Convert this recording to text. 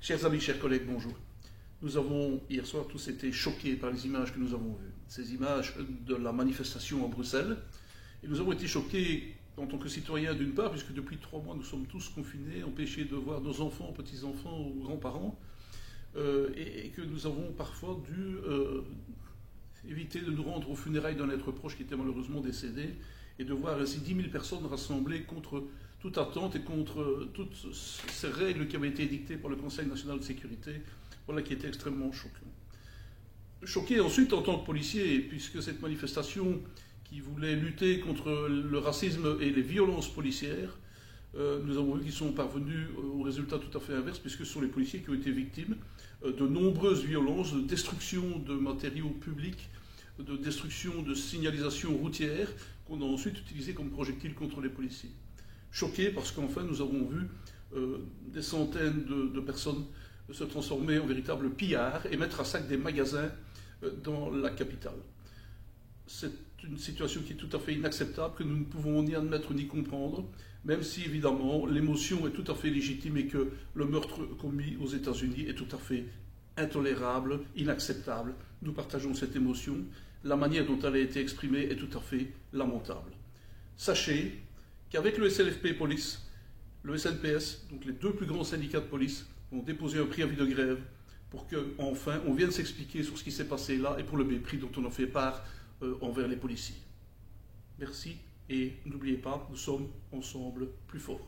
Chers amis, chers collègues, bonjour. Nous avons hier soir tous été choqués par les images que nous avons vues. Ces images de la manifestation à Bruxelles. Et nous avons été choqués en tant que citoyens d'une part, puisque depuis 3 mois nous sommes tous confinés, empêchés de voir nos enfants, petits-enfants ou grands-parents, et que nous avons parfois dû éviter de nous rendre aux funérailles d'un être proche qui était malheureusement décédé, et de voir ainsi 10 000 personnes rassemblées contre toute attente et contre toutes ces règles qui avaient été édictées par le Conseil national de sécurité, voilà qui était extrêmement choquant. Choqué ensuite en tant que policier, puisque cette manifestation qui voulait lutter contre le racisme et les violences policières, nous avons vu qu'ils sont parvenus au résultat tout à fait inverse, puisque ce sont les policiers qui ont été victimes de nombreuses violences, de destruction de matériaux publics, de destruction de signalisation routière, qu'on a ensuite utilisé comme projectiles contre les policiers. Choqués parce qu'enfin nous avons vu des centaines de personnes se transformer en véritables pillards et mettre à sac des magasins dans la capitale. C'est une situation qui est tout à fait inacceptable, que nous ne pouvons ni admettre ni comprendre, même si évidemment l'émotion est tout à fait légitime et que le meurtre commis aux États-Unis est tout à fait intolérable, inacceptable. Nous partageons cette émotion. La manière dont elle a été exprimée est tout à fait lamentable. Sachez qu'avec le SLFP Police, le SNPS, donc les 2 plus grands syndicats de police, ont déposé un préavis de grève pour qu'enfin on vienne s'expliquer sur ce qui s'est passé là et pour le mépris dont on a fait part envers les policiers. Merci et n'oubliez pas, nous sommes ensemble plus forts.